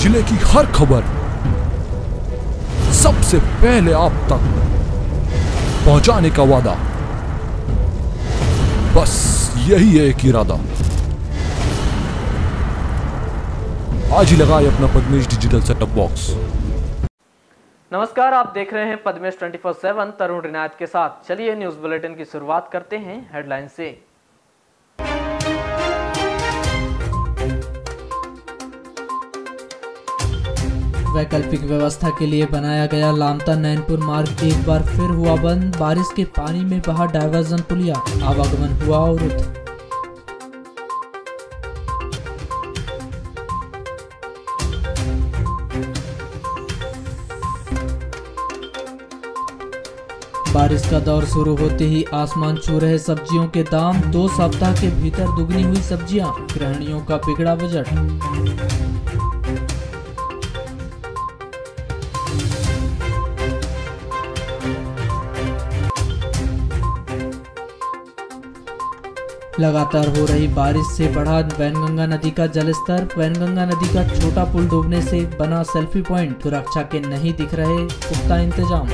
जिले की हर खबर सबसे पहले आप तक पहुंचाने का वादा, बस यही है एक इरादा। आज ही लगाए अपना पद्मेश डिजिटल सेटअप बॉक्स। नमस्कार, आप देख रहे हैं पद्मेश 24/7 तरुण रिनायत के साथ। चलिए न्यूज बुलेटिन की शुरुआत करते हैं हेडलाइन से। वैकल्पिक व्यवस्था के लिए बनाया गया लामता नैनपुर मार्ग एक बार फिर हुआ बंद। बारिश के पानी में बहा डायवर्जन पुलिया, आवागमन हुआ अवरुद्ध। बारिश का दौर शुरू होते ही आसमान छू रहे सब्जियों के दाम। 2 सप्ताह के भीतर दुगनी हुई सब्जियां, गृहिणियों का बिगड़ा बजट। लगातार हो रही बारिश से बढ़ा वैनगंगा नदी का जलस्तर। वैनगंगा नदी का छोटा पुल डूबने से बना सेल्फी पॉइंट। सुरक्षा के नहीं दिख रहे पुख्ता इंतजाम।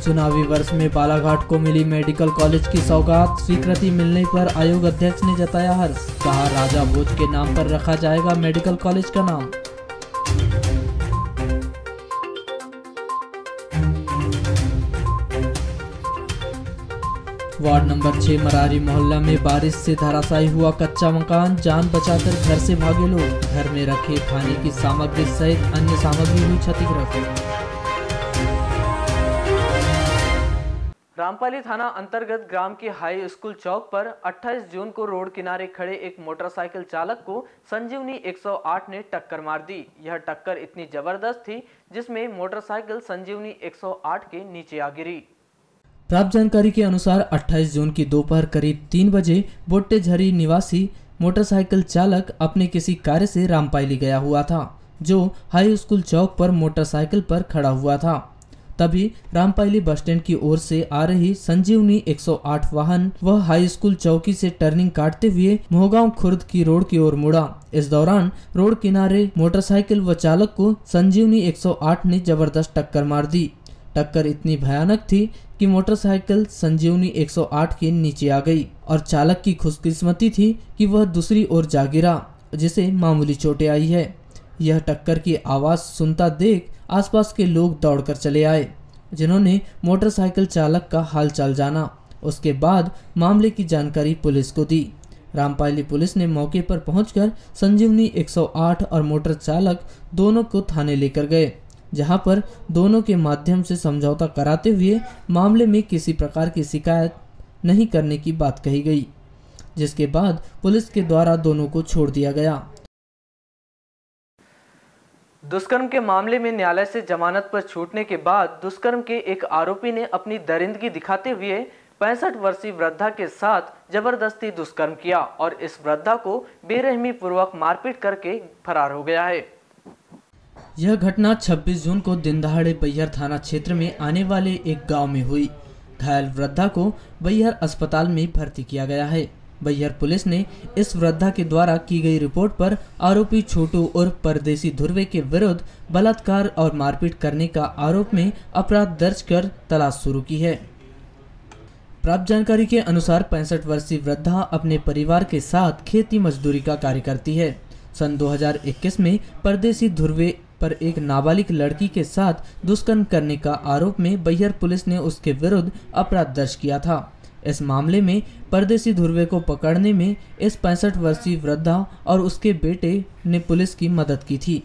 चुनावी वर्ष में बालाघाट को मिली मेडिकल कॉलेज की सौगात। स्वीकृति मिलने पर आयोग अध्यक्ष ने जताया हर्ष। कहा, राजा भोज के नाम पर रखा जाएगा मेडिकल कॉलेज का नाम। वार्ड नंबर 6 मरारी मोहल्ला में बारिश से धराशायी हुआ कच्चा मकान। जान बचाकर घर से भागे लोग। घर में रखे खाने की सामग्री सहित अन्य सामग्री हुई क्षतिग्रस्त। रामपाली थाना अंतर्गत ग्राम के हाई स्कूल चौक पर 28 जून को रोड किनारे खड़े एक मोटरसाइकिल चालक को संजीवनी 108 ने टक्कर मार दी। यह टक्कर इतनी जबरदस्त थी जिसमें मोटरसाइकिल संजीवनी 108 के नीचे आ गिरी। प्राप्त जानकारी के अनुसार 28 जून की दोपहर करीब 3 बजे बोट्टे झरी निवासी मोटरसाइकिल चालक अपने किसी कार्य से रामपाली गया हुआ था, जो हाई स्कूल चौक पर मोटरसाइकिल पर खड़ा हुआ था। तभी रामपाली बस स्टैंड की ओर से आ रही संजीवनी 108 वाहन वह हाई स्कूल चौकी से टर्निंग काटते हुए मोहगांव खुर्द की रोड की ओर मुड़ा। इस दौरान रोड किनारे मोटरसाइकिल व चालक को संजीवनी 108 ने जबरदस्त टक्कर मार दी। टक्कर इतनी भयानक थी कि मोटरसाइकिल संजीवनी 108 के नीचे आ गई और चालक की खुशकिस्मती थी कि वह दूसरी ओर जा गिरा, जिसे मामूली चोटें आई है। यह टक्कर की आवाज सुनता देख आसपास के लोग दौड़कर चले आए, जिन्होंने मोटरसाइकिल चालक का हालचाल जाना। उसके बाद मामले की जानकारी पुलिस को दी। रामपाली पुलिस ने मौके पर पहुंचकर संजीवनी 108 और मोटर चालक दोनों को थाने लेकर गए, जहां पर दोनों के माध्यम से समझौता कराते हुए मामले में किसी प्रकार की शिकायत नहीं करने की बात कही गई, जिसके बाद पुलिस के द्वारा दोनों को छोड़ दिया गया। दुष्कर्म के मामले में न्यायालय से जमानत पर छूटने के बाद दुष्कर्म के एक आरोपी ने अपनी दरिंदगी दिखाते हुए 65 वर्षीय वृद्धा के साथ जबरदस्ती दुष्कर्म किया और इस वृद्धा को बेरहमी पूर्वक मारपीट करके फरार हो गया है। यह घटना 26 जून को दिन दहाड़े बैहर थाना क्षेत्र में आने वाले एक गांव में हुई। घायल वृद्धा को बैहर अस्पताल में भर्ती किया गया है। बैहर पुलिस ने इस वृद्धा के द्वारा की गई रिपोर्ट पर आरोपी छोटू और परदेसी ध्रुवे के विरुद्ध बलात्कार और मारपीट करने का आरोप में अपराध दर्ज कर तलाश शुरू की है। प्राप्त जानकारी के अनुसार 65 वर्षीय वृद्धा अपने परिवार के साथ खेती मजदूरी का कार्य करती है। सन 2021 में परदेसी ध्रुवे पर एक नाबालिग लड़की के साथ दुष्कर्म करने का आरोप में बैहर पुलिस ने उसके विरुद्ध अपराध दर्ज किया था। इस मामले में परदेसी ध्रुवे को पकड़ने में इस 65 वर्षीय वृद्धा और उसके बेटे ने पुलिस की मदद की थी।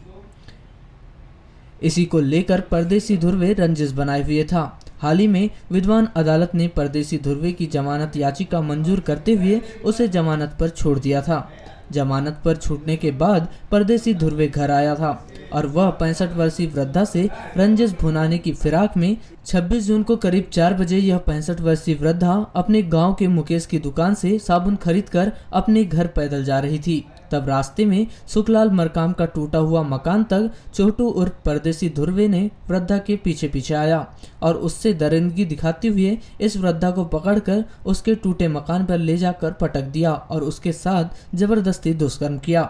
इसी को लेकर परदेसी ध्रुवे रंजिश बनाए हुए था। हाल ही में विद्वान अदालत ने परदेसी ध्रुवे की जमानत याचिका मंजूर करते हुए उसे जमानत पर छोड़ दिया था। जमानत पर छूटने के बाद परदेसी ध्रुवे घर आया था और वह 65 वर्षीय वृद्धा से रंजिश भुनाने की फिराक में 26 जून को करीब 4 बजे यह 65 वर्षीय वृद्धा अपने गांव के मुकेश की दुकान से साबुन खरीदकर अपने घर पैदल जा रही थी। तब रास्ते में सुखलाल मरकाम का टूटा हुआ मकान तक छोटू उर्फ परदेसी ध्रुवे ने वृद्धा के पीछे पीछे आया और उससे दरिंदगी दिखाते हुए इस वृद्धा को पकड़कर उसके टूटे मकान पर ले जाकर पटक दिया और उसके साथ जबरदस्ती दुष्कर्म किया।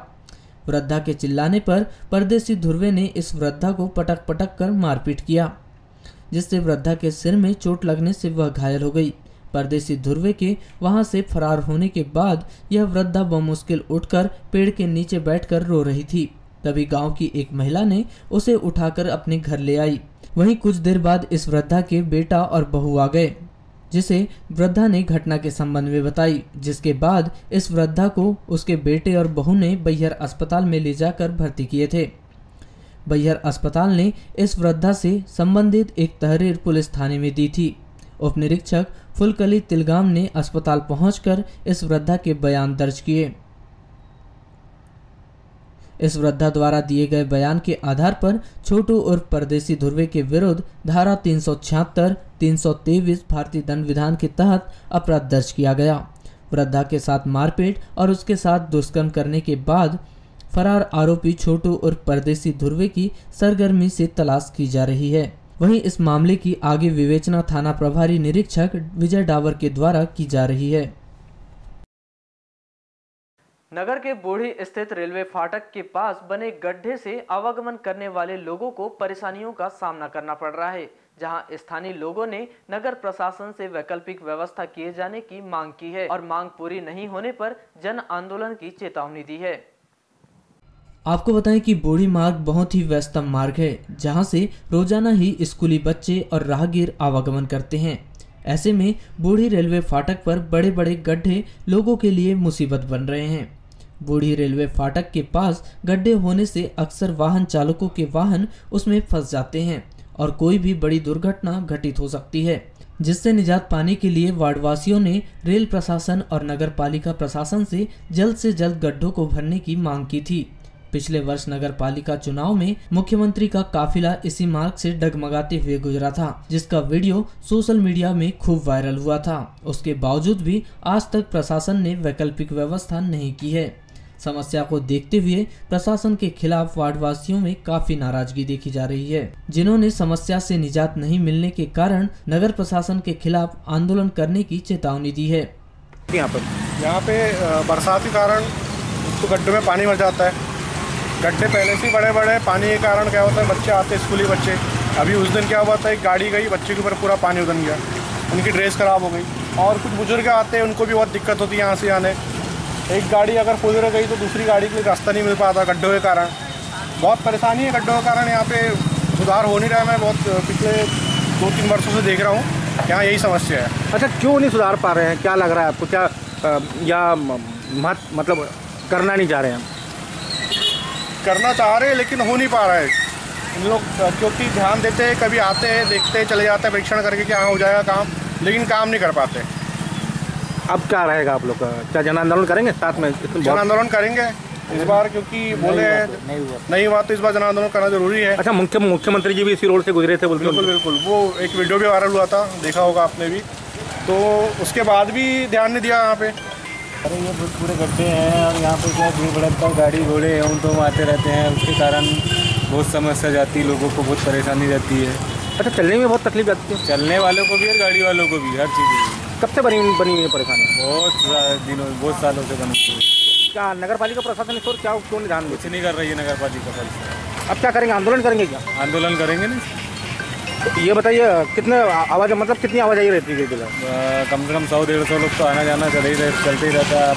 वृद्धा के चिल्लाने पर परदेसी ध्रुवे ने इस वृद्धा को पटक पटक कर मारपीट किया, जिससे वृद्धा के सिर में चोट लगने से वह घायल हो गई। परदेसी ध्रुवे के वहां से फरार होने के बाद यह वृद्धा बमुश्किल उठकर पेड़ के नीचे बैठकर रो रही थी। तभी गांव की एक महिला ने उसे उठाकर अपने घर ले आई। वहीं कुछ देर बाद इस वृद्धा के बेटा और बहू आ गए, जिसे वृद्धा ने घटना के संबंध में बताई, जिसके बाद इस वृद्धा को उसके बेटे और बहू ने बैहर अस्पताल में ले जाकर भर्ती किए थे। बैहर अस्पताल ने इस वृद्धा से संबंधित एक तहरीर पुलिस थाने में दी थी। उप निरीक्षक फुलकली तिलगाम ने अस्पताल पहुंचकर इस वृद्धा के बयान दर्ज किए। इस वृद्धा द्वारा दिए गए बयान के आधार पर छोटू उर्फ परदेसी ध्रुवे के विरुद्ध धारा 376, 323 भारतीय दंड विधान के तहत अपराध दर्ज किया गया। वृद्धा के साथ मारपीट और उसके साथ दुष्कर्म करने के बाद फरार आरोपी छोटू उर्फ परदेसी ध्रुवे की सरगर्मी से तलाश की जा रही है। वहीं इस मामले की आगे विवेचना थाना प्रभारी निरीक्षक विजय डावर के द्वारा की जा रही है। नगर के बूढ़ी स्थित रेलवे फाटक के पास बने गड्ढे से आवागमन करने वाले लोगों को परेशानियों का सामना करना पड़ रहा है, जहां स्थानीय लोगों ने नगर प्रशासन से वैकल्पिक व्यवस्था किए जाने की मांग की है और मांग पूरी नहीं होने पर जन आंदोलन की चेतावनी दी है। आपको बताएं कि बूढ़ी मार्ग बहुत ही व्यस्तम मार्ग है, जहां से रोजाना ही स्कूली बच्चे और राहगीर आवागमन करते हैं। ऐसे में बूढ़ी रेलवे फाटक पर बड़े बड़े गड्ढे लोगों के लिए मुसीबत बन रहे हैं। बूढ़ी रेलवे फाटक के पास गड्ढे होने से अक्सर वाहन चालकों के वाहन उसमें फंस जाते हैं और कोई भी बड़ी दुर्घटना घटित हो सकती है, जिससे निजात पाने के लिए वार्डवासियों ने रेल प्रशासन और नगर पालिका प्रशासन से जल्द गड्ढों को भरने की मांग की थी। पिछले वर्ष नगर पालिका चुनाव में मुख्यमंत्री का काफिला इसी मार्ग से डगमगाते हुए गुजरा था, जिसका वीडियो सोशल मीडिया में खूब वायरल हुआ था। उसके बावजूद भी आज तक प्रशासन ने वैकल्पिक व्यवस्था नहीं की है। समस्या को देखते हुए प्रशासन के खिलाफ वार्डवासियों में काफी नाराजगी देखी जा रही है, जिन्होंने समस्या से निजात नहीं मिलने के कारण नगर प्रशासन के खिलाफ आंदोलन करने की चेतावनी दी है। यहाँ पे बरसात के कारण तो गड्ढों में पानी भर जाता है। गड्ढे पहले से ही बड़े बड़े, पानी के कारण क्या होता है, बच्चे आते हैं स्कूली बच्चे। अभी उस दिन क्या हुआ था, एक गाड़ी गई, बच्चे के ऊपर पूरा पानी उतर गया, उनकी ड्रेस खराब हो गई। और कुछ बुजुर्ग आते हैं, उनको भी बहुत दिक्कत होती है यहाँ से आने। एक गाड़ी अगर फुल रह गई तो दूसरी गाड़ी के लिए रास्ता नहीं मिल पाता गड्ढों के कारण। बहुत परेशानी है गड्ढों के कारण। यहाँ पे सुधार हो नहीं रहा है। मैं बहुत पिछले 2-3 वर्षों से देख रहा हूँ, यहाँ यही समस्या है। अच्छा, क्यों नहीं सुधार पा रहे हैं? क्या लग रहा है आपको? क्या या मतलब करना नहीं चाह रहे हैं? करना चाह रहे हैं लेकिन हो नहीं पा रहा है। इन लोग क्योंकि ध्यान देते हैं, कभी आते हैं, देखते हैं, चले जाते हैं परीक्षण करके कि हाँ हो जाएगा काम, लेकिन काम नहीं कर पाते। अब क्या रहेगा आप लोग का? क्या जन आंदोलन करेंगे साथ में? जन आंदोलन करेंगे इस बार, क्योंकि बोले नहीं हुआ तो इस बार जन आंदोलन करना जरूरी है। अच्छा, मुख्यमंत्री जी भी इसी रोड से गुजरे थे बोलते? बिल्कुल, वो एक वीडियो भी वायरल हुआ था, देखा होगा आपने भी। तो उसके बाद भी ध्यान नहीं दिया यहाँ पे। अरे ये पूरे गड्ढे हैं और यहाँ पे क्या भीड़ भड़कता है, गाड़ी घोड़े एवं तो आते रहते हैं, उसके कारण बहुत समस्या जाती है, लोगों को बहुत परेशानी रहती है। अच्छा, चलने में बहुत तकलीफ आती है? चलने वालों को भी और गाड़ी वालों को भी, हर चीज़ की। कब से बनी हुई है परेशानी? बहुत सालों से बनी हुई है। क्या नगर पालिका प्रशासन इस और क्या क्यों नहीं ध्यान कुछ नहीं कर रही है नगर पालिका? अब क्या करेंगे? आंदोलन करेंगे क्या? आंदोलन करेंगे नहीं। तो ये बताइए, कितने आवाज़, मतलब कितनी आवाजाही रहती है? कम से कम 100-150 लोग तो आना जाना चलते ही रहता है।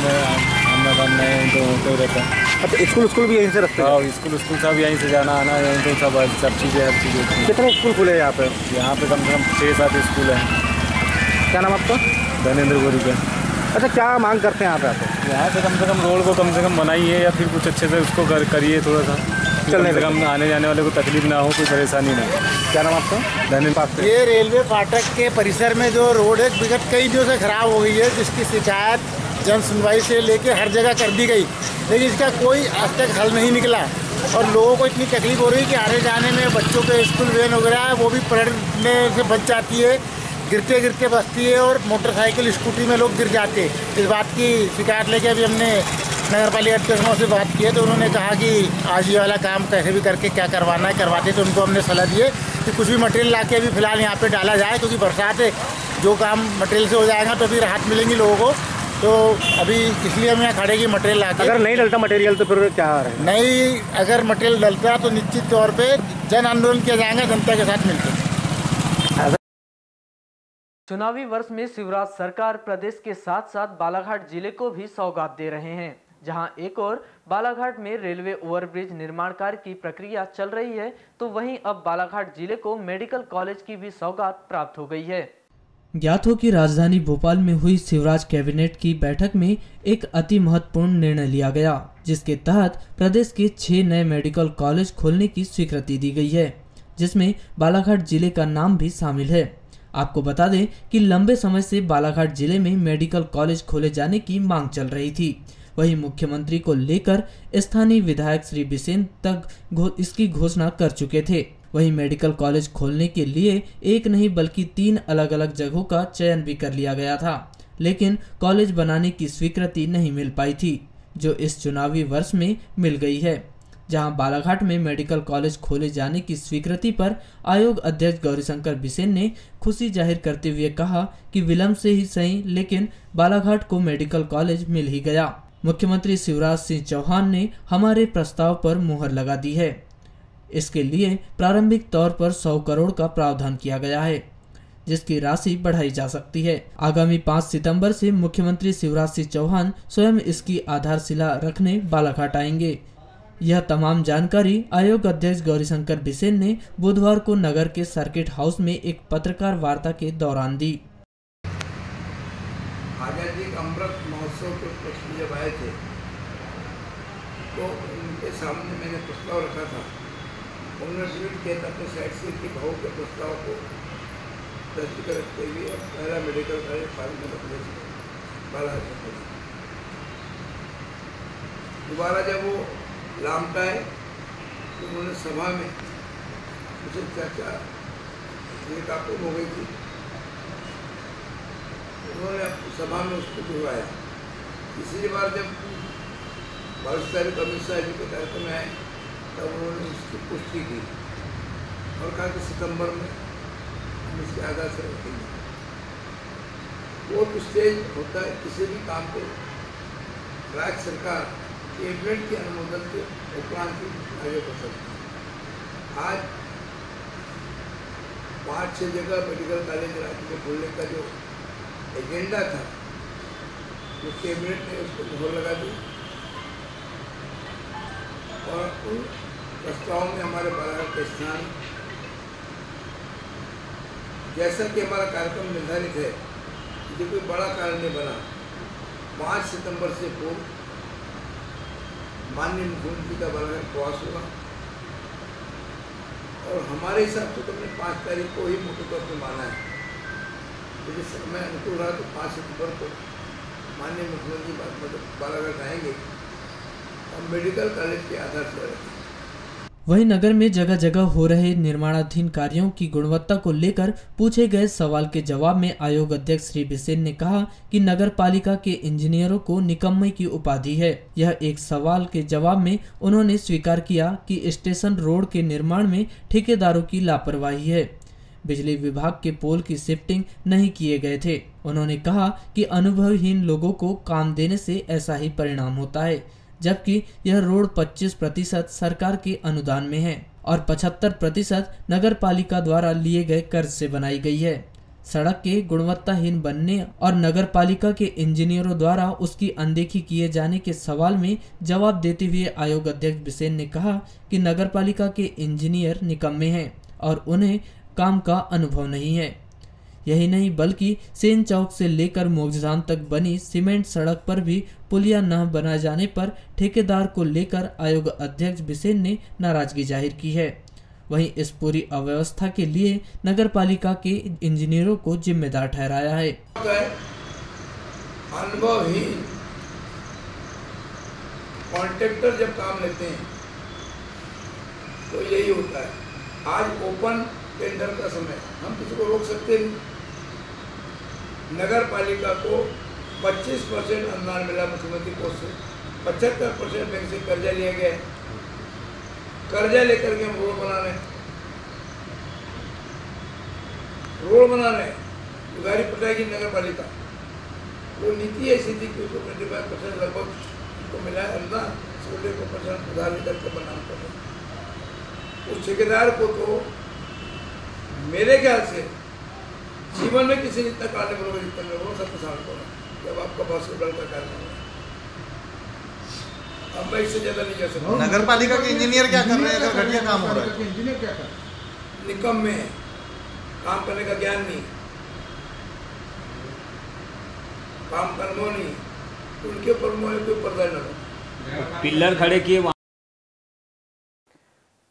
हमें काम नहीं तो होते ही रहता है। अच्छा, स्कूल भी यहीं से रखते हैं? हाँ, स्कूल सब यहीं से जाना आना, यहीं तो सब चीज़ें, हर चीज़ें। कितने स्कूल खुले हैं यहाँ पे? यहाँ पे कम से कम 6-7 स्कूल हैं। क्या नाम आपका? धनेंद्र गोरी का। अच्छा, क्या मांग करते हैं यहाँ पे आप? यहाँ से कम रोड को कम से कम बनाइए या फिर कुछ अच्छे से उसको करिए, थोड़ा सा चलने से कम आने जाने वाले को तकलीफ ना हो, कोई परेशानी ना। क्या नाम आपका? धन्यवाद। ये रेलवे फाटक के परिसर में जो रोड है विगत कई दिनों से खराब हो गई है, जिसकी शिकायत जन सुनवाई से लेके हर जगह कर दी गई, लेकिन इसका कोई आज तक हल नहीं निकला। और लोगों को इतनी तकलीफ हो रही है कि आने जाने में बच्चों के स्कूल वैन वगैरह है वो भी पलटने से बच जाती है, गिरते बचती है, और मोटरसाइकिल स्कूटी में लोग गिर जाते हैं। इस बात की शिकायत लेके अभी हमने नगर पालिका अध्यक्षों से बात की है तो उन्होंने कहा कि आज ये वाला काम कैसे भी करके क्या करवाना है करवाते, तो उनको हमने सलाह दी है कि कुछ भी मटेरियल ला के अभी फिलहाल यहाँ पे डाला जाए, क्योंकि बरसात है, जो काम मटेरियल से हो जाएगा तो अभी राहत मिलेंगी लोगों को। तो अभी इसलिए हम यहाँ खड़े की मटेरियल ला के। अगर नहीं डलता मटेरियल तो फिर क्या रहेगा? नहीं, अगर मटेरियल डलता तो निश्चित तौर पर जन आंदोलन किया जाएगा जनता के साथ मिलकर। चुनावी वर्ष में शिवराज सरकार प्रदेश के साथ साथ बालाघाट जिले को भी सौगात दे रहे हैं। जहां एक और बालाघाट में रेलवे ओवरब्रिज निर्माण कार्य की प्रक्रिया चल रही है, तो वहीं अब बालाघाट जिले को मेडिकल कॉलेज की भी सौगात प्राप्त हो गई है। ज्ञात हो कि राजधानी भोपाल में हुई शिवराज कैबिनेट की बैठक में एक अति महत्वपूर्ण निर्णय लिया गया, जिसके तहत प्रदेश के 6 नए मेडिकल कॉलेज खोलने की स्वीकृति दी गई है, जिसमें बालाघाट जिले का नाम भी शामिल है। आपको बता दें कि लंबे समय से बालाघाट जिले में मेडिकल कॉलेज खोले जाने की मांग चल रही थी। वहीं मुख्यमंत्री को लेकर स्थानीय विधायक श्री बिसेन तक इसकी घोषणा कर चुके थे। वहीं मेडिकल कॉलेज खोलने के लिए एक नहीं बल्कि 3 अलग अलग जगहों का चयन भी कर लिया गया था, लेकिन कॉलेज बनाने की स्वीकृति नहीं मिल पाई थी, जो इस चुनावी वर्ष में मिल गई है। जहां बालाघाट में मेडिकल कॉलेज खोले जाने की स्वीकृति पर आयोग अध्यक्ष गौरीशंकर बिसेन ने खुशी जाहिर करते हुए कहा कि विलंब से ही सही, लेकिन बालाघाट को मेडिकल कॉलेज मिल ही गया। मुख्यमंत्री शिवराज सिंह चौहान ने हमारे प्रस्ताव पर मुहर लगा दी है। इसके लिए प्रारंभिक तौर पर 100 करोड़ का प्रावधान किया गया है, जिसकी राशि बढ़ाई जा सकती है। आगामी 5 सितंबर से मुख्यमंत्री शिवराज सिंह चौहान स्वयं इसकी आधारशिला रखने बालाघाट आएंगे। यह तमाम जानकारी आयोग अध्यक्ष गौरीशंकर बिसेन ने बुधवार को नगर के सर्किट हाउस में एक पत्रकार वार्ता के दौरान दी। आजादी का अमृत महोत्सव के उपलक्ष्य में जब आए थे तो उनके सामने मैंने प्रस्ताव रखा था। उन्होंने ट्वीट किया था अपने साइड से कि भाव के प्रस्ताव को दृष्टि रखते हुए पहला मेडिकल कॉलेज बालाघाट में। दोबारा जब वो लामटा है तो उन्होंने सभा में उसे चर्चा काबू हो गई थी, उन्होंने सभा में उसको दोहराया। तीसरी बार जब 22 तारीख अमित शाह जी के कार्यक्रम में आए तब उन्होंने उसकी पुष्टि की और कहा कि सितंबर में हम इसके आधार से रखेंगे। वो स्टेज होता है किसी भी काम को राज्य सरकार कैबिनेट के अनुमोदन के उपरांत आगे बढ़ सकते हैं। आज 5-6 जगह मेडिकल कॉलेज राज्य में खोलने का जो एजेंडा था, जो कैबिनेट ने उसको मोहर लगा दी और उन प्रस्तावों में हमारे बालाघाट का स्थान, जैसा कि हमारा कार्यक्रम निर्धारित है, जो कोई बड़ा कारण नहीं बना, 5 सितंबर से पूर्व माननीय मुख्यमंत्री का बालाघाट प्रवास होगा और हमारे हिसाब से तो हमने 5 तारीख को ही मुख्य तौर पर माना है। यदि समय अनुकूल रहा तो 5 सितंबर को माननीय मुख्यमंत्री बालाघाट आएंगे और मेडिकल कॉलेज के आधार पर रहेंगे। वहीं नगर में जगह जगह हो रहे निर्माणाधीन कार्यों की गुणवत्ता को लेकर पूछे गए सवाल के जवाब में आयोग अध्यक्ष श्री बिसेन ने कहा कि नगर पालिका के इंजीनियरों को निकम्मे की उपाधि है। यह एक सवाल के जवाब में उन्होंने स्वीकार किया कि स्टेशन रोड के निर्माण में ठेकेदारों की लापरवाही है। बिजली विभाग के पोल की शिफ्टिंग नहीं किए गए थे। उन्होंने कहा कि अनुभवहीन लोगों को काम देने से ऐसा ही परिणाम होता है, जबकि यह रोड 25% सरकार के अनुदान में है और 75% नगर पालिका द्वारा लिए गए कर्ज से बनाई गई है। सड़क के गुणवत्ताहीन बनने और नगर पालिका के इंजीनियरों द्वारा उसकी अनदेखी किए जाने के सवाल में जवाब देते हुए आयोग अध्यक्ष बिसेन ने कहा कि नगर पालिका के इंजीनियर निकम्मे हैं और उन्हें काम का अनुभव नहीं है। यही नहीं बल्कि सेन चौक से लेकर मोगजान तक बनी सीमेंट सड़क पर भी पुलिया न बनाए जाने पर ठेकेदार को लेकर आयोग अध्यक्ष बिसेन ने नाराजगी जाहिर की है। वहीं इस पूरी अव्यवस्था के लिए नगर पालिका के इंजीनियरों को जिम्मेदार ठहराया है। अनुभवहीन कॉन्ट्रैक्टर जब काम लेते हैं तो यही होता है। आज ओपन टेंडर का समय, हम किसी को रोक सकते नहीं। नगर पालिका को 25% अनुदान मिला मुख्यमंत्री कोष से, 75% बैंक से कर्जा लिया गया है। कर्जा लेकर के हम रोड बना रहे हैं, गाड़ी पटाएगी नगर पालिका। वो नीति ऐसी थी कि उसको 25% लगभग को मिला है अनुदान, 16% उधार लेकर के बनाना पड़ा। उस ठेकेदार को तो मेरे ख्याल से जीवन में किसी ने इतना काटने बरोबर जितना मैं वो सबको साल को जब आपका पास बल का कार्य नहीं है। अब मैं इससे ज्यादा नहीं कह सकता। नगर पालिका के इंजीनियर क्या कर रहे हैं अगर घटिया काम हो रहा है? इंजीनियर क्या कर रहे हैं? निकम्मे है, काम करने का ज्ञान नहीं, काम करना नहीं, उनके ऊपर मोह कोई पर्दा न हो। पिल्लर खड़े किए।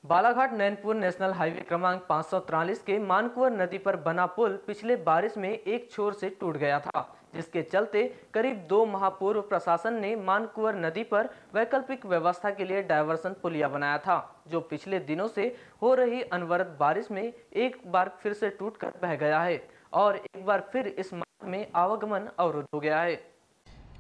बालाघाट नैनपुर नेशनल हाईवे क्रमांक 543 के मानकुवर नदी पर बना पुल पिछले बारिश में एक छोर से टूट गया था, जिसके चलते करीब 2 माह पूर्व प्रशासन ने मानकुवर नदी पर वैकल्पिक व्यवस्था के लिए डायवर्सन पुलिया बनाया था, जो पिछले दिनों से हो रही अनवरत बारिश में एक बार फिर से टूटकर बह गया है और एक बार फिर इस मार्ग में आवागमन अवरुद्ध हो गया है।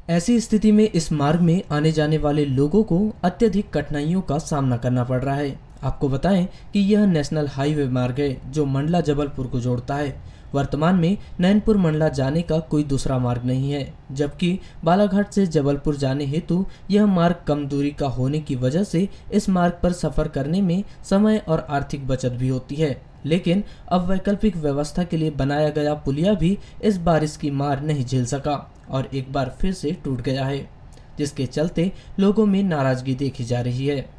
ऐसी स्थिति में इस मार्ग में आने जाने वाले लोगों को अत्यधिक कठिनाइयों का सामना करना पड़ रहा है। आपको बताएं कि यह नेशनल हाईवे मार्ग है जो मंडला जबलपुर को जोड़ता है। वर्तमान में नैनपुर मंडला जाने का कोई दूसरा मार्ग नहीं है, जबकि बालाघाट से जबलपुर जाने हेतु यह मार्ग कम दूरी का होने की वजह से इस मार्ग पर सफर करने में समय और आर्थिक बचत भी होती है। लेकिन अब वैकल्पिक व्यवस्था के लिए बनाया गया पुलिया भी इस बारिश की मार नहीं झेल सका और एक बार फिर से टूट गया है, जिसके चलते लोगों में नाराजगी देखी जा रही है।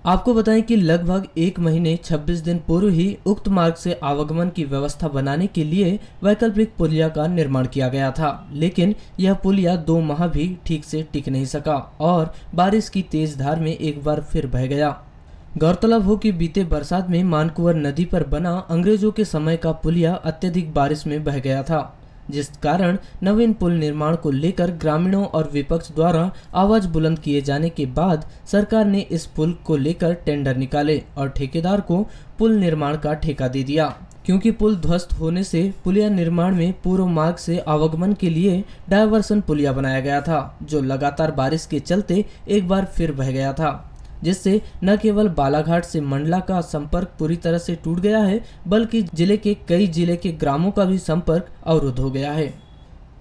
आपको बताएं कि लगभग 1 महीने 26 दिन पूर्व ही उक्त मार्ग से आवागमन की व्यवस्था बनाने के लिए वैकल्पिक पुलिया का निर्माण किया गया था, लेकिन यह पुलिया 2 माह भी ठीक से टिक नहीं सका और बारिश की तेज धार में एक बार फिर बह गया। गौरतलब हो कि बीते बरसात में मानकुवर नदी पर बना अंग्रेजों के समय का पुलिया अत्यधिक बारिश में बह गया था, जिस कारण नवीन पुल निर्माण को लेकर ग्रामीणों और विपक्ष द्वारा आवाज बुलंद किए जाने के बाद सरकार ने इस पुल को लेकर टेंडर निकाले और ठेकेदार को पुल निर्माण का ठेका दे दिया। क्योंकि पुल ध्वस्त होने से पुलिया निर्माण में पूर्व मार्ग से आवागमन के लिए डायवर्सन पुलिया बनाया गया था, जो लगातार बारिश के चलते एक बार फिर बह गया था, जिससे न केवल बालाघाट से मंडला का संपर्क पूरी तरह से टूट गया है, बल्कि जिले के कई जिले के ग्रामों का भी संपर्क अवरुद्ध हो गया है।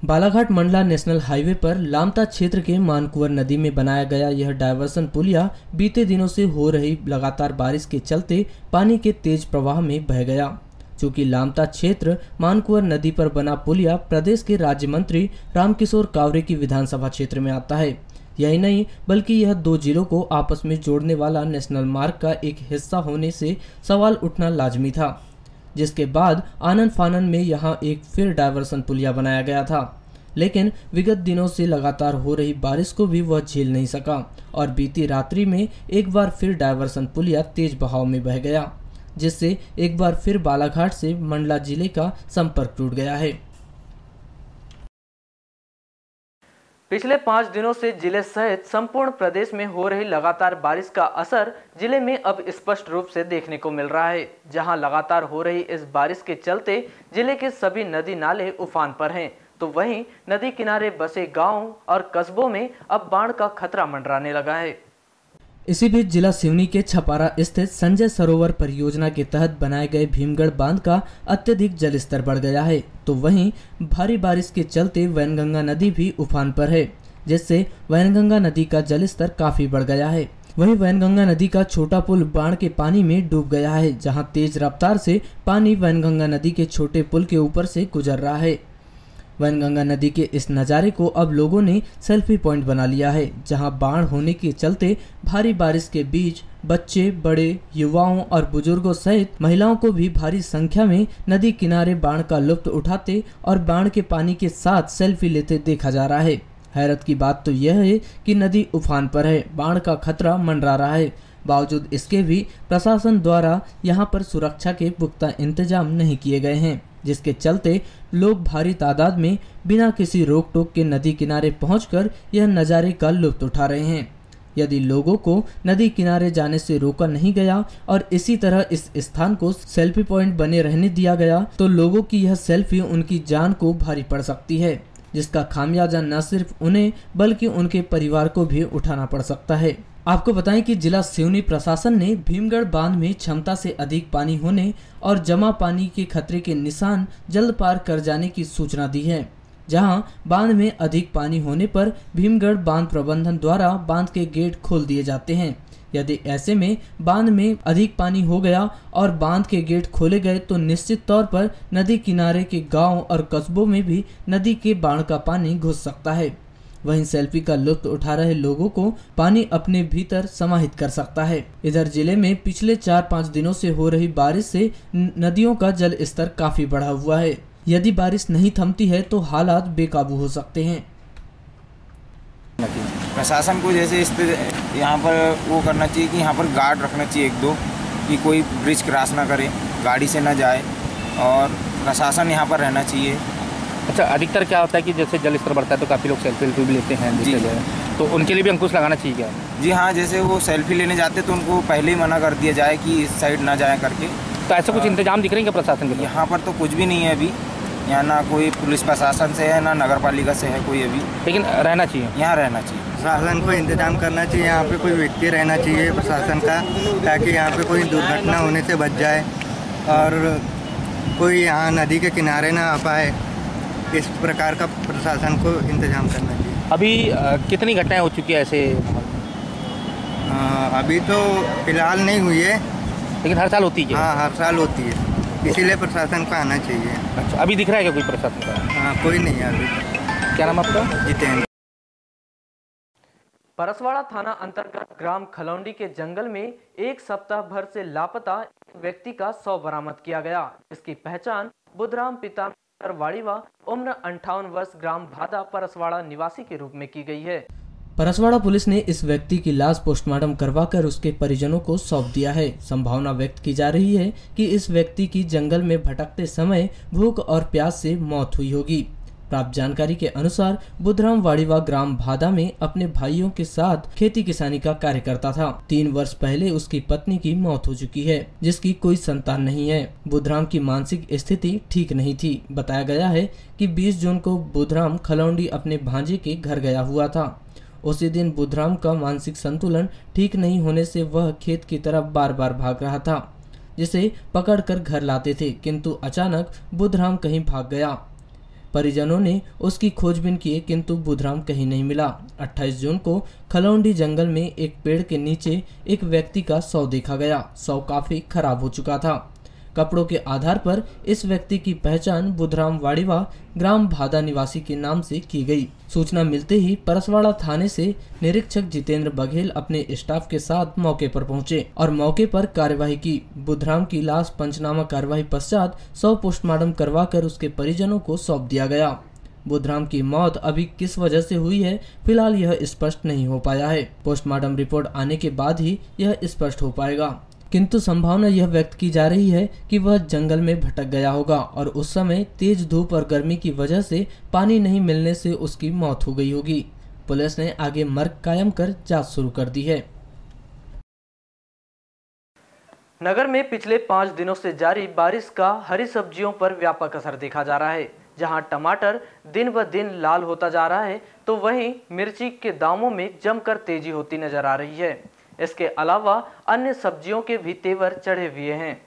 बालाघाट मंडला नेशनल हाईवे पर लामता क्षेत्र के मानकुवर नदी में बनाया गया यह डायवर्सन पुलिया बीते दिनों से हो रही लगातार बारिश के चलते पानी के तेज प्रवाह में बह गया। चूँकि लामता क्षेत्र मानकुवर नदी पर बना पुलिया प्रदेश के राज्य मंत्री रामकिशोर कावरे की विधानसभा क्षेत्र में आता है। यही नहीं बल्कि यह 2 जिलों को आपस में जोड़ने वाला नेशनल मार्ग का एक हिस्सा होने से सवाल उठना लाजमी था, जिसके बाद आनन फानन में यहां एक फिर डायवर्सन पुलिया बनाया गया था। लेकिन विगत दिनों से लगातार हो रही बारिश को भी वह झेल नहीं सका और बीती रात्रि में एक बार फिर डायवर्सन पुलिया तेज बहाव में बह गया, जिससे एक बार फिर बालाघाट से मंडला जिले का संपर्क टूट गया है। पिछले 5 दिनों से जिले सहित संपूर्ण प्रदेश में हो रही लगातार बारिश का असर जिले में अब स्पष्ट रूप से देखने को मिल रहा है, जहां लगातार हो रही इस बारिश के चलते जिले के सभी नदी नाले उफान पर हैं, तो वहीं नदी किनारे बसे गांव और कस्बों में अब बाढ़ का खतरा मंडराने लगा है। इसी बीच जिला सिवनी के छपारा स्थित संजय सरोवर परियोजना के तहत बनाए गए भीमगढ़ बांध का अत्यधिक जलस्तर बढ़ गया है, तो वहीं भारी बारिश के चलते वैनगंगा नदी भी उफान पर है, जिससे वैनगंगा नदी का जलस्तर काफी बढ़ गया है। वहीं वैनगंगा नदी का छोटा पुल बाढ़ के पानी में डूब गया है, जहां तेज रफ्तार से पानी वैनगंगा नदी के छोटे पुल के ऊपर से गुजर रहा है। वैनगंगा नदी के इस नज़ारे को अब लोगों ने सेल्फी पॉइंट बना लिया है, जहां बाढ़ होने के चलते भारी बारिश के बीच बच्चे, बड़े, युवाओं और बुजुर्गों सहित महिलाओं को भी भारी संख्या में नदी किनारे बाढ़ का लुत्फ उठाते और बाढ़ के पानी के साथ सेल्फी लेते देखा जा रहा है। हैरत की बात तो यह है कि नदी उफान पर है, बाढ़ का खतरा मंडरा रहा है, बावजूद इसके भी प्रशासन द्वारा यहाँ पर सुरक्षा के पुख्ता इंतजाम नहीं किए गए हैं, जिसके चलते लोग भारी तादाद में बिना किसी रोक टोक के नदी किनारे पहुंचकर यह नज़ारे का लुत्फ उठा रहे हैं। यदि लोगों को नदी किनारे जाने से रोका नहीं गया और इसी तरह इस स्थान को सेल्फी पॉइंट बने रहने दिया गया, तो लोगों की यह सेल्फी उनकी जान को भारी पड़ सकती है। जिसका खामियाजा न सिर्फ उन्हें बल्कि उनके परिवार को भी उठाना पड़ सकता है। आपको बताएं कि जिला सिवनी प्रशासन ने भीमगढ़ बांध में क्षमता से अधिक पानी होने और जमा पानी के खतरे के निशान जल्द पार कर जाने की सूचना दी है। जहां बांध में अधिक पानी होने पर भीमगढ़ बांध प्रबंधन द्वारा बांध के गेट खोल दिए जाते हैं। यदि ऐसे में बांध में अधिक पानी हो गया और बांध के गेट खोले गए तो निश्चित तौर पर नदी किनारे के गांव और कस्बों में भी नदी के बाढ़ का पानी घुस सकता है। वहीं सेल्फी का लुत्फ उठा रहे लोगों को पानी अपने भीतर समाहित कर सकता है। इधर जिले में पिछले 4-5 दिनों से हो रही बारिश से नदियों का जल स्तर काफी बढ़ा हुआ है। यदि बारिश नहीं थमती है तो हालात बेकाबू हो सकते हैं। प्रशासन को जैसे इस पे यहाँ पर वो करना चाहिए कि यहाँ पर गार्ड रखना चाहिए 1-2 कि कोई ब्रिज क्रॉस ना करे, गाड़ी से ना जाए और प्रशासन यहाँ पर रहना चाहिए। अच्छा, अधिकतर क्या होता है कि जैसे जल स्तर बढ़ता है तो काफ़ी लोग सेल्फी भी लेते हैं जी, तो उनके लिए भी अंकुश लगाना चाहिए क्या? जी हाँ, जैसे वो सेल्फी लेने जाते तो उनको पहले ही मना कर दिया जाए कि इस साइड ना जाए करके। तो ऐसा कुछ इंतजाम दिख रहे हैं क्या प्रशासन के? यहाँ पर तो कुछ भी नहीं है अभी, यहाँ ना कोई पुलिस प्रशासन से है ना नगर पालिका से है कोई अभी, लेकिन रहना चाहिए, यहाँ रहना चाहिए। प्रशासन को इंतजाम करना चाहिए, यहाँ पे कोई व्यक्ति रहना चाहिए प्रशासन का, ताकि यहाँ पे कोई दुर्घटना होने से बच जाए और कोई यहाँ नदी के किनारे ना आ पाए। इस प्रकार का प्रशासन को इंतजाम करना चाहिए। अभी कितनी घटनाएं हो चुकी है ऐसे? अभी तो फिलहाल नहीं हुई है, लेकिन हर साल होती है। हाँ, हर साल होती है, इसीलिए प्रशासन को आना चाहिए। अच्छा, अभी दिख रहा है क्या कोई प्रशासन का? हाँ, कोई नहीं है अभी। क्या नाम आपका? जितेंद्र। परसवाड़ा थाना अंतर्गत ग्राम खलौंडी के जंगल में एक सप्ताह भर से लापता व्यक्ति का शव बरामद किया गया। इसकी पहचान बुधराम पिता वाड़ीवा उम्र 58 वर्ष ग्राम भादा परसवाड़ा निवासी के रूप में की गई है। परसवाड़ा पुलिस ने इस व्यक्ति की लाश पोस्टमार्टम करवाकर उसके परिजनों को सौंप दिया है। संभावना व्यक्त की जा रही है कि इस व्यक्ति की जंगल में भटकते समय भूख और प्यास से मौत हुई होगी। प्राप्त जानकारी के अनुसार बुधराम वाड़ीवा ग्राम भादा में अपने भाइयों के साथ खेती किसानी का कार्य करता था। 3 वर्ष पहले उसकी पत्नी की मौत हो चुकी है, जिसकी कोई संतान नहीं है। बुधराम की मानसिक स्थिति ठीक नहीं थी। बताया गया है कि 20 जून को बुधराम खलौंडी अपने भांजे के घर गया हुआ था। उसी दिन बुधराम का मानसिक संतुलन ठीक नहीं होने से वह खेत की तरफ बार बार भाग रहा था, जिसे पकड़कर घर लाते थे, किंतु अचानक बुधराम कहीं भाग गया। परिजनों ने उसकी खोजबीन की किंतु बुधराम कहीं नहीं मिला। 28 जून को खलौंडी जंगल में एक पेड़ के नीचे एक व्यक्ति का शव देखा गया। शव काफी खराब हो चुका था। कपड़ों के आधार पर इस व्यक्ति की पहचान बुधराम वाड़ीवा ग्राम भादा निवासी के नाम से की गई। सूचना मिलते ही परसवाड़ा थाने से निरीक्षक जितेंद्र बघेल अपने स्टाफ के साथ मौके पर पहुंचे और मौके पर कार्यवाही की। बुधराम की लाश पंचनामा कार्यवाही पश्चात शव पोस्टमार्टम करवाकर उसके परिजनों को सौंप दिया गया। बुधराम की मौत अभी किस वजह से हुई है, फिलहाल यह स्पष्ट नहीं हो पाया है। पोस्टमार्टम रिपोर्ट आने के बाद ही यह स्पष्ट हो पाएगा, किंतु संभावना यह व्यक्त की जा रही है कि वह जंगल में भटक गया होगा और उस समय तेज धूप और गर्मी की वजह से पानी नहीं मिलने से उसकी मौत हो गई होगी। पुलिस ने आगे मर्ग कायम कर जांच शुरू कर दी है। नगर में पिछले 5 दिनों से जारी बारिश का हरी सब्जियों पर व्यापक असर देखा जा रहा है। जहां टमाटर दिन ब दिन लाल होता जा रहा है, तो वहीं मिर्ची के दामों में जमकर तेजी होती नजर आ रही है। इसके अलावा अन्य सब्जियों के भी तेवर चढ़े हुए हैं।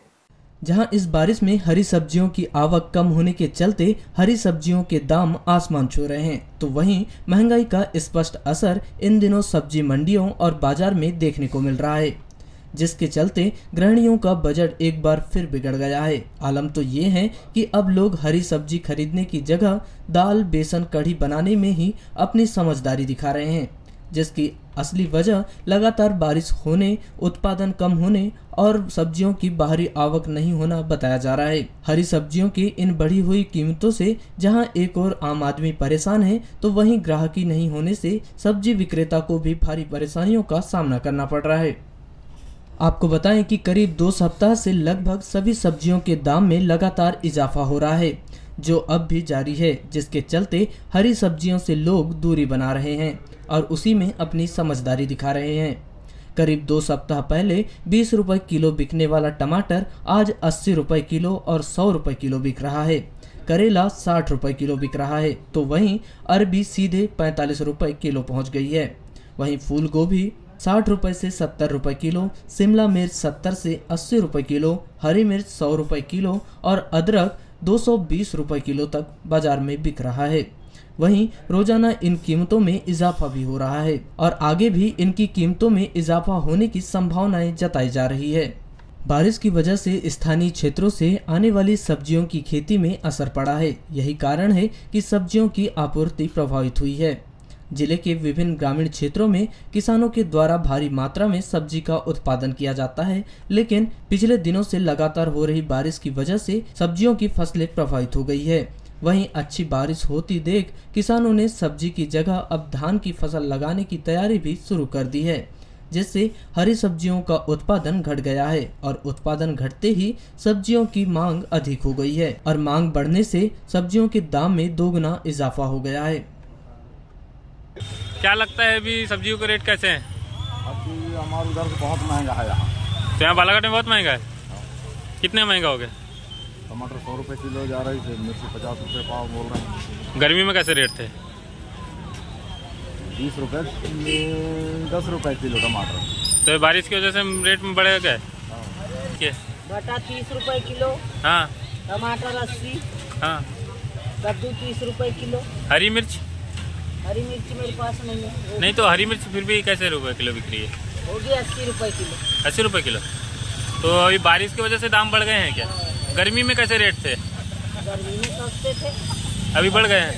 जहां इस बारिश में हरी सब्जियों की आवक कम होने के चलते हरी सब्जियों के दाम आसमान छू रहे हैं, तो वहीं महंगाई का स्पष्ट असर इन दिनों सब्जी मंडियों और बाजार में देखने को मिल रहा है, जिसके चलते गृहिणियों का बजट एक बार फिर बिगड़ गया है। आलम तो ये है कि अब लोग हरी सब्जी खरीदने की जगह दाल, बेसन, कढ़ी बनाने में ही अपनी समझदारी दिखा रहे हैं, जिसकी असली वजह लगातार बारिश होने, उत्पादन कम होने और सब्जियों की बाहरी आवक नहीं होना बताया जा रहा है। हरी सब्जियों की इन बढ़ी हुई कीमतों से जहां एक और आम आदमी परेशान है, तो वहीं ग्राहकी नहीं होने से सब्जी विक्रेता को भी भारी परेशानियों का सामना करना पड़ रहा है। आपको बताएं कि करीब 2 सप्ताह से लगभग सभी सब्जियों के दाम में लगातार इजाफा हो रहा है, जो अब भी जारी है, जिसके चलते हरी सब्जियों से लोग दूरी बना रहे हैं और उसी में अपनी समझदारी दिखा रहे हैं। करीब 2 सप्ताह पहले 20 रुपए किलो बिकने वाला टमाटर आज 80 रुपए किलो और 100 रुपए किलो बिक रहा है। करेला 60 रुपए किलो बिक रहा है, तो वहीं अरबी सीधे 45 रुपए किलो पहुंच गई है। वहीं फूल गोभी 60 रुपए से 70 रुपए किलो, शिमला मिर्च 70 से 80 रुपए किलो, हरी मिर्च 100 रुपए किलो और अदरक 220 रुपए किलो तक बाजार में बिक रहा है। वहीं रोजाना इन कीमतों में इजाफा भी हो रहा है और आगे भी इनकी कीमतों में इजाफा होने की संभावनाएं जताई जा रही है। बारिश की वजह से स्थानीय क्षेत्रों से आने वाली सब्जियों की खेती में असर पड़ा है। यही कारण है कि सब्जियों की आपूर्ति प्रभावित हुई है। जिले के विभिन्न ग्रामीण क्षेत्रों में किसानों के द्वारा भारी मात्रा में सब्जी का उत्पादन किया जाता है, लेकिन पिछले दिनों से लगातार हो रही बारिश की वजह से सब्जियों की फसलें प्रभावित हो गई है। वहीं अच्छी बारिश होती देख किसानों ने सब्जी की जगह अब धान की फसल लगाने की तैयारी भी शुरू कर दी है, जिससे हरी सब्जियों का उत्पादन घट गया है और उत्पादन घटते ही सब्जियों की मांग अधिक हो गई है और मांग बढ़ने से सब्जियों के दाम में दोगुना इजाफा हो गया है। क्या लगता है अभी सब्जियों के रेट कैसे हैं? अभी हमारे उधर से बहुत महंगा है यहाँ। तो यहाँ बालाघाट में बहुत महंगा है? कितने महंगा हो गया? टमाटर 100 रुपए किलो जा रही है, मिर्ची 50 रुपए पाव बोल रहे हैं। गर्मी में कैसे रेट थे? 20 रुपए 10 रुपए किलो टमाटर। तो बारिश की वजह से रेट में बढ़ेगा क्या? भट्टा 30 रुपए किलो। हाँ। टमाटर 80। हाँ। कद्दू 30 रुपए किलो। हरी मिर्च? हरी मिर्च मेरे पास नहीं है। नहीं तो हरी मिर्च फिर भी कैसे रुपए किलो बिक रही है? होगी 80 रुपए किलो। 80 रुपए किलो। तो अभी बारिश की वजह से दाम बढ़ गए हैं क्या? गर्मी में कैसे रेट थे? गर्मी में सस्ते थे, अभी बढ़ गए हैं।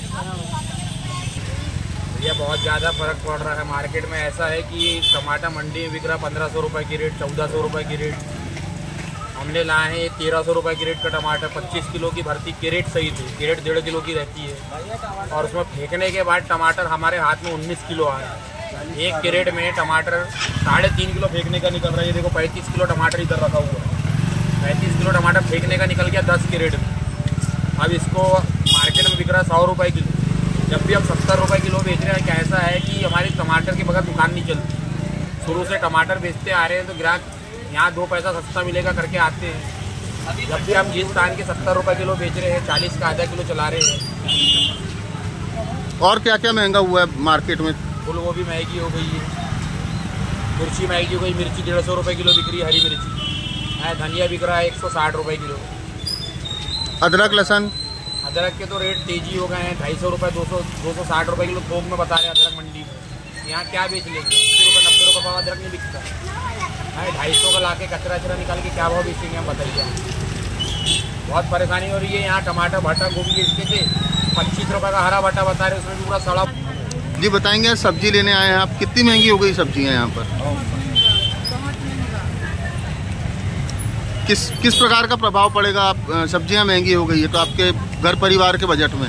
भैया बहुत ज़्यादा फर्क पड़ रहा है। मार्केट में ऐसा है कि टमाटर मंडी में बिक रहा 1500 रुपये की रेट, 1400 रुपये की रेट। हमने लाए हैं 1300 रुपये की रेट का टमाटर। 25 किलो की भर्ती कैरेट सही थी, कैरेट 1.5 किलो की रहती है और उसमें फेंकने के बाद टमाटर हमारे हाथ में 19 किलो आ रहा है। एक कैरेट में टमाटर 3.5 किलो फेंकने का निकल रहा है। ये देखो 35 किलो टमाटर इधर रखा हुआ है। 35 किलो टमाटर फेंकने का निकल गया 10 कैरेट में। अब इसको मार्केट में बिक रहा है 100 रुपये किलो, जब भी हम 70 रुपये किलो बेच रहे हैं। क्या ऐसा है कि हमारी टमाटर के बगैर दुकान नहीं चलती। शुरू से टमाटर बेचते आ रहे हैं तो ग्राहक यहाँ 2 पैसा सस्ता मिलेगा करके आते हैं। जब भी हम जिस धान के 70 रुपये किलो बेच रहे हैं, 40 का आधा किलो चला रहे हैं। और क्या क्या महंगा हुआ है मार्केट में? फूल गोभी महंगी हो गई है, मिर्ची महंगी हो गई। मिर्ची 150 रुपये किलो बिक रही है, हरी मिर्ची है। धनिया बिक रहा है 160 रुपये किलो। अदरक लहसुन? अदरक के तो रेट तेजी हो गए हैं। 250 रुपये 260 रुपये किलो थोक में बता रहे हैं अदरक मंडी में। यहाँ क्या बेच लेंगे? 80 रुपये 90 रुपये पाव अदरक नहीं बिकता है। 250 का ला के कचरा निकाल के क्या भाव बेचेंगे हम बताइए। बहुत परेशानी हो रही है यहाँ। टमाटर भट्टा गोभी बेचते थे 25 रुपये का हरा भट्टा बता रहे, उसमें भी पूरा सड़ा। जी बताएंगे, सब्जी लेने आए हैं आप, कितनी महंगी हो गई सब्जियाँ यहाँ पर? किस प्रकार का प्रभाव पड़ेगा? आप सब्जियाँ महंगी हो गई है तो आपके घर परिवार के बजट में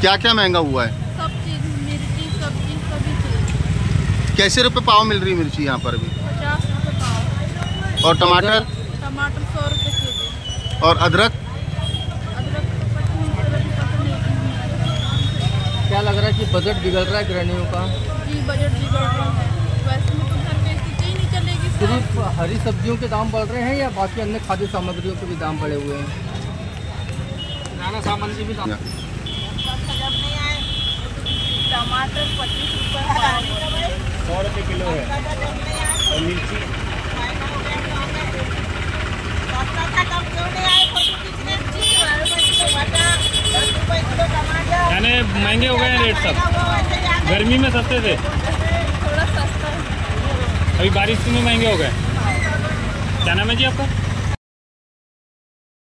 क्या क्या महंगा हुआ है? कैसे रुपए पाव मिल रही मिर्ची यहाँ पर भी? 50 रुपये पाव। और टमाटर? टमाटर 100 रुपये केजी। और अदरक? क्या लग रहा है कि बजट बिगड़ रहा है गृहिणियों का? जी बजट बिगड़ रहा है। वैसे में तो घर में स्थिति ही नहीं चलेगी। सिर्फ हरी सब्जियों के दाम बढ़ रहे हैं या बाकी अन्य खाद्य सामग्रियों के भी दाम बढ़े हुए हैं? खाना सामान के भी दाम। टमाटर 25 रुपये 100 रुपये किलो है और मिर्ची यानी महंगे हो गए हैं रेट सब। गर्मी में सस्ते थे, थोड़ा सस्ता है। अभी बारिश में महंगे हो गए। क्या नाम है जी आपका?